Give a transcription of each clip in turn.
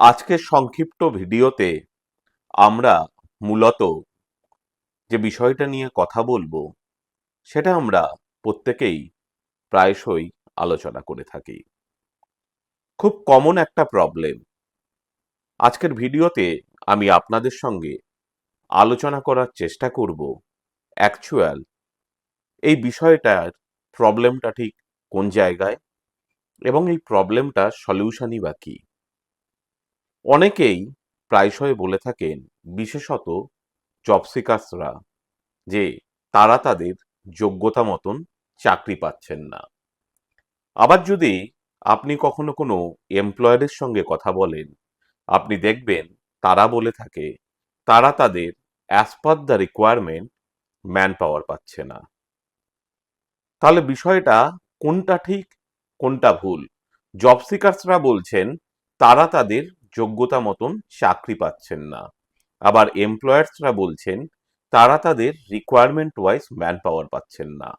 আজকের সংক্ষিপ্ত ভিডিওতে আমরা মূলত যে বিষয়টা নিয়ে কথা বলবো সেটা আমরা প্রত্যেকেই প্রায়শই আলোচনা করে থাকি। খুব কমন একটা প্রবলেম। আজকের ভিডিওতে আমি আপনাদের সঙ্গে আলোচনা করার চেষ্টা করব অ্যাকচুয়াল এই বিষয়টার প্রবলেমটা ঠিক কোন জায়গায় এবং এই প্রবলেমটার সলিউশনই বা কি। অনেকেই প্রায়শই বলে থাকেন, বিশেষত জব সিকার্সরা, যে তারা তাদের যোগ্যতা মতন চাকরি পাচ্ছেন না। আবার যদি আপনি কখনো কোনো এমপ্লয়ারের সঙ্গে কথা বলেন, আপনি দেখবেন তারা বলে থাকে তারা তাদের as per the requirement man power পাচ্ছে না। তাহলে বিষয়টা কোনটা ঠিক কোনটা ভুল? জব সিকার্সরা বলছেন তারা তাদের যোগ্যতা মতন চাকরি পাচ্ছেন না, আবার এমপ্লয়ার্সরা বলছেন তারা তাদের রিকোয়ারমেন্ট ওয়াইজ ম্যান পাওয়ার পাচ্ছেন না।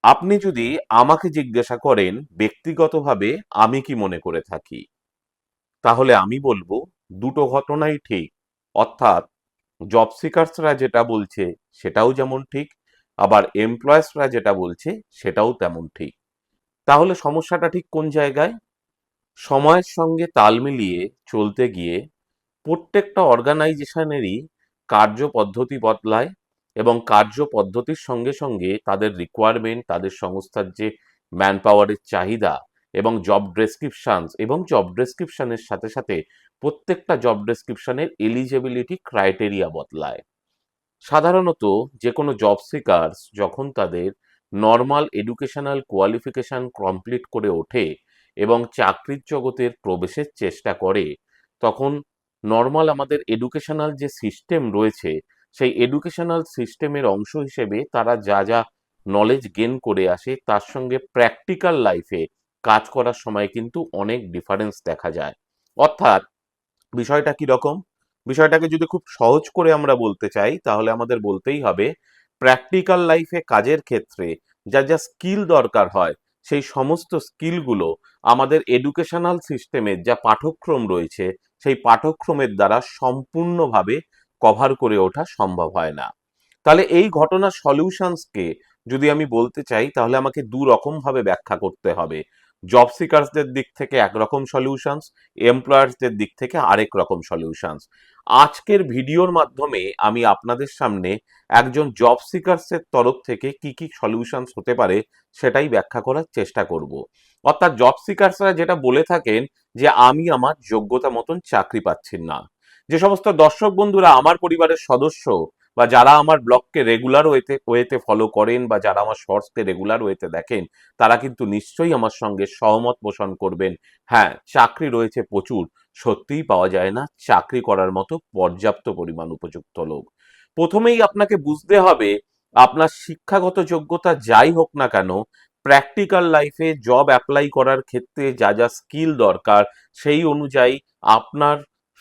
আপনি যদি আমাকে জিজ্ঞাসা করেন ব্যক্তিগতভাবে আমি কি মনে করে থাকি, তাহলে আমি বলবো দুটো ঘটনাই ঠিক। অর্থাৎ জব সিকার্সরা যেটা বলছে সেটাও যেমন ঠিক, আবার এমপ্লয়ার্সরা যেটা বলছে সেটাও তেমন ঠিক। তাহলে সমস্যাটা ঠিক কোন জায়গায়? সময়ের সঙ্গে তাল মিলিয়ে চলতে গিয়ে প্রত্যেকটা অর্গানাইজেশনেরই কার্যপদ্ধতি বদলায় এবং কার্যপদ্ধতির সঙ্গে সঙ্গে তাদের রিকোয়ারমেন্ট, তাদের সংস্থার যে ম্যান পাওয়ারের চাহিদা এবং জব ডেসক্রিপশনের সাথে সাথে প্রত্যেকটা জব ডেসক্রিপশনের এলিজিবিলিটি ক্রাইটেরিয়া বদলায়। সাধারণত যে কোনো জব সিকার্স যখন তাদের নর্মাল এডুকেশনাল কোয়ালিফিকেশন কমপ্লিট করে ওঠে এবং চাকরির জগতের প্রবেশের চেষ্টা করে, তখন নর্মাল আমাদের এডুকেশনাল যে সিস্টেম রয়েছে সেই এডুকেশনাল সিস্টেমের অংশ হিসেবে তারা যা যা নলেজ গেন করে আসে তার সঙ্গে প্র্যাকটিক্যাল লাইফে কাজ করার সময় কিন্তু অনেক ডিফারেন্স দেখা যায়। অর্থাৎ বিষয়টা কি রকম? বিষয়টাকে যদি খুব সহজ করে আমরা বলতে চাই তাহলে আমাদের বলতেই হবে প্র্যাকটিক্যাল লাইফে কাজের ক্ষেত্রে যা যা স্কিল দরকার হয় সেই সমস্ত স্কিলগুলো আমাদের এডুকেশনাল সিস্টেমের যা পাঠ্যক্রম রয়েছে সেই পাঠ্যক্রমের দ্বারা সম্পূর্ণভাবে কভার করে ওঠা সম্ভব হয় না। তাহলে এই ঘটনার সলিউশনসকে যদি আমি বলতে চাই তাহলে আমাকে দু রকম ভাবে ব্যাখ্যা করতে হবে। জব সিকার্সদের দিক থেকে একরকম সলিউশনস, এমপ্লয়ার্সদের দিক থেকে আরেক রকম সলিউশনস। আজকের ভিডিওর মাধ্যমে আমি আপনাদের সামনে একজন জব সিকার্সের তরফ থেকে কি কি সলিউশনস হতে পারে সেটাই ব্যাখ্যা করার চেষ্টা করব। অর্থাৎ জব সিকার্সরা যেটা বলে থাকেন যে আমি আমার যোগ্যতা মতন চাকরি পাচ্ছি না। যে সমস্ত দর্শক বন্ধুরা আমার পরিবারের সদস্য বা যারা আমার ব্লগকে রেগুলার ওয়েতে ফলো করেন বা যারা আমার শর্টসকে রেগুলার ওয়েতে দেখেন, তারা কিন্তু নিশ্চয়ই আমার সঙ্গে সহমত পোষণ করবেন। হ্যাঁ, চাকরি রয়েছে প্রচুর, সত্যিই পাওয়া যায় না চাকরি করার মতো পর্যাপ্ত পরিমাণ উপযুক্ত লোক। প্রথমেই আপনাকে বুঝতে হবে আপনার শিক্ষাগত যোগ্যতা যাই হোক না কেন, প্র্যাকটিক্যাল লাইফে জব অ্যাপ্লাই করার ক্ষেত্রে যা যা স্কিল দরকার সেই অনুযায়ী আপনার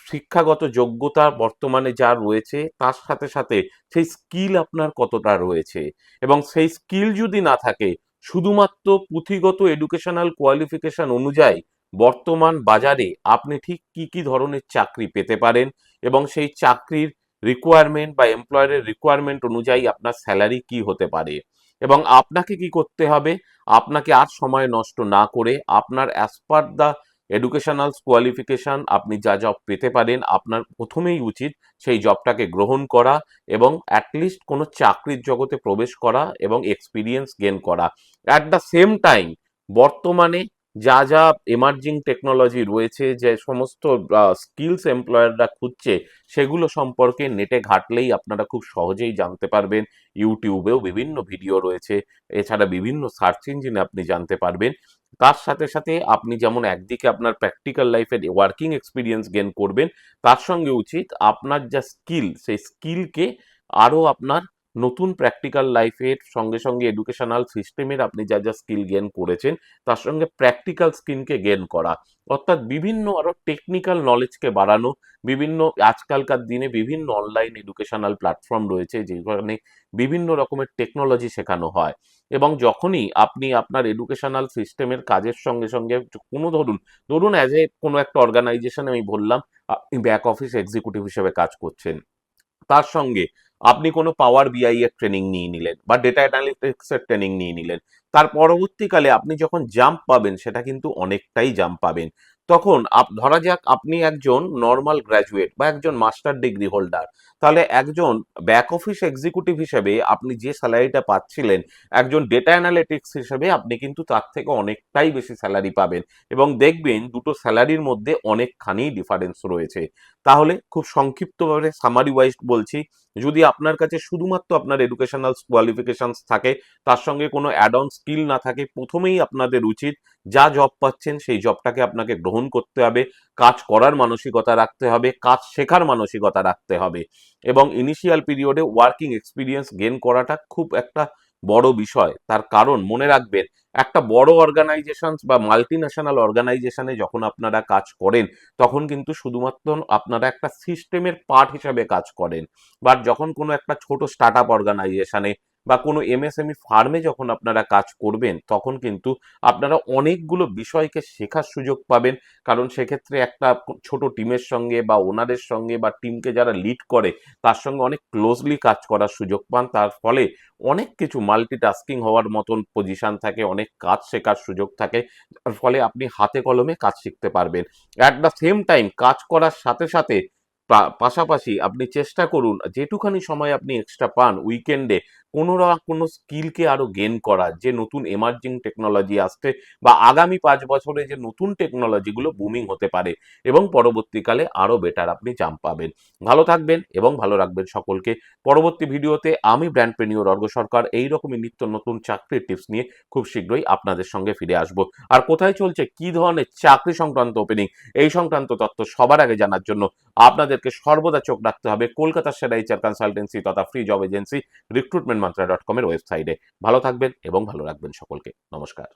শিক্ষাগত যোগ্যতা বর্তমানে যা রয়েছে তার সাথে সাথে সেই স্কিল আপনার কতটা রয়েছে, এবং সেই স্কিল যদি না থাকে শুধুমাত্র পুঁথিগত এডুকেশনাল কোয়ালিফিকেশন অনুযায়ী বর্তমান বাজারে আপনি ঠিক কি কি ধরনের চাকরি পেতে পারেন এবং সেই চাকরির রিকোয়ারমেন্ট বা এমপ্লয়ারের রিকোয়ারমেন্ট অনুযায়ী আপনার স্যালারি কি হতে পারে, এবং আপনাকে কি করতে হবে, আপনাকে আর সময় নষ্ট না করে আপনার as per the educational qualification আপনি যা জব পেতে পারেন আপনার প্রথমেই উচিত সেই জবটাকে গ্রহণ করা এবং অ্যাটলিস্ট কোনো চাকরির জগতে প্রবেশ করা এবং এক্সপিরিয়েন্স গেন করা। অ্যাট দ্য সেম টাইম বর্তমানে যা যা এমার্জিং টেকনোলজি রয়েছে, যে সমস্ত স্কিলস এমপ্লয়াররা খুঁজছে সেগুলো সম্পর্কে নেটে ঘাটলেই আপনারা খুব সহজেই জানতে পারবেন। ইউটিউবেও বিভিন্ন ভিডিও রয়েছে, এছাড়া বিভিন্ন সার্চ ইঞ্জিনে আপনি জানতে পারবেন। তার সাথে সাথে আপনি যেমন একদিকে আপনার প্র্যাকটিক্যাল লাইফের ওয়ার্কিং এক্সপিরিয়েন্স গেন করবেন, তার সঙ্গে উচিত আপনার যা স্কিল সেই স্কিলকে আরো আপনার নতুন প্র্যাকটিক্যাল লাইফের সঙ্গে সঙ্গে এডুকেশনাল সিস্টেমের আপনি যা যা স্কিল গেন করেছেন তার সঙ্গে প্র্যাকটিক্যাল স্কিলকে গেন করা, অর্থাৎ বিভিন্ন আরো টেকনিক্যাল নলেজকে বাড়ানো। বিভিন্ন আজকালকার দিনে বিভিন্ন অনলাইন এডুকেশনাল প্ল্যাটফর্ম রয়েছে যেখানে বিভিন্ন রকমের টেকনোলজি শেখানো হয়, এবং যখনই আপনি আপনার এডুকেশনাল সিস্টেমের কাজের সঙ্গে সঙ্গে কোনো ধরুন ধরুন অ্যাজ এ কোনো একটা অর্গানাইজেশনে আমি বললাম আপনি ব্যাক অফিস এক্সিকিউটিভ হিসেবে কাজ করছেন, তার সঙ্গে আপনি কোনো পাওয়ার বিআই এর ট্রেনিং নিয়ে নিলেন বা ডেটা অ্যানালিটিক্স এর ট্রেনিং নিয়ে নিলেন, তার পরবর্তীকালে আপনি যখন জাম্প পাবেন সেটা কিন্তু অনেকটাই জাম্প পাবেন। তখন ধরা যাক আপনি একজন নর্মাল গ্র্যাজুয়েট বা একজন মাস্টার ডিগ্রি হোল্ডার, তাহলে একজন ব্যাক অফিস এক্সিকিউটিভ হিসেবে আপনি যে স্যালারিটা পাচ্ছিলেন, একজন ডেটা অ্যানালিটিক্স হিসেবে আপনি কিন্তু তার থেকে অনেকটাই বেশি স্যালারি পাবেন, এবং দেখবেন দুটো স্যালারির মধ্যে অনেকখানি ডিফারেন্স রয়েছে। তাহলে খুব সংক্ষিপ্তভাবে সামারি ওয়াইজ বলছি, যদি আপনার কাছে শুধুমাত্র আপনার এডুকেশনাল কোয়ালিফিকেশনস থাকে, তার সঙ্গে কোনো অ্যাড অন স্কিল না থাকে, প্রথমেই আপনাদের উচিত যা জব পাচ্ছেন সেই জবটাকে আপনাকে গ্রহণ করতে হবে, কাজ করার মানসিকতা রাখতে হবে, কাজ শেখার মানসিকতা রাখতে হবে, এবং ইনিশিয়াল পিরিয়ডে ওয়ার্কিং এক্সপিরিয়েন্স গেন করাটা খুব একটা বড় বিষয়। তার কারণ মনে রাখবেন, একটা বড় অর্গানাইজেশন বা মাল্টি ন্যাশনাল অর্গানাইজেশনে যখন আপনারা কাজ করেন তখন কিন্তু শুধুমাত্র আপনারা একটা সিস্টেমের পার্ট হিসাবে কাজ করেন, বাট যখন কোনো একটা ছোট স্টার্ট আপ অর্গানাইজেশনে বা কোনো এমএসএমই ফার্মে যখন আপনারা কাজ করবেন তখন কিন্তু আপনারা অনেকগুলো বিষয়কে শেখার সুযোগ পাবেন। কারণ সেক্ষেত্রে একটা ছোট টিমের সঙ্গে বা ওনারের সঙ্গে বা টিমকে যারা লিড করে তার সঙ্গে অনেক ক্লোজলি কাজ করার সুযোগ পান, তার ফলে অনেক কিছু মাল্টিটাস্কিং হওয়ার মতন পজিশন থাকে, অনেক কাজ শেখার সুযোগ থাকে, তার ফলে আপনি হাতে কলমে কাজ শিখতে পারবেন। অ্যাট দ্য সেম টাইম কাজ করার সাথে সাথে পাশাপাশি আপনি চেষ্টা করুন যেটুখানি সময় আপনি এক্সট্রা পান উইকেন্ডে কোনো না কোনো স্কিলকে আরো গেন করার, যে নতুন এমার্জিং টেকনোলজি আসছে বা আগামী 5 বছরে যে নতুন টেকনোলজিগুলো বুমিং হতে পারে, এবং পরবর্তীকালে আরো বেটার আপনি জাম্প পাবেন। ভালো থাকবেন এবং ভালো রাখবেন সকলকে। পরবর্তী ভিডিওতে আমি ব্র্যান্ডপ্রেনিউর অর্ঘ্য সরকার এইরকমই নিত্য নতুন চাকরির টিপস নিয়ে খুব শীঘ্রই আপনাদের সঙ্গে ফিরে আসবো। আর কোথায় চলছে কি ধরনের চাকরি সংক্রান্ত ওপেনিং এই সংক্রান্ত তথ্য সবার আগে জানার জন্য আপনাদেরকে সর্বদা চোখ রাখতে হবে কলকাতার সেরা এইচআর কনসালটেন্সি তথা ফ্রি জব এজেন্সি recruitmentmantra.com এর ওয়েবসাইটে। ভালো থাকবেন এবং ভালো রাখবেন সকলকে। নমস্কার।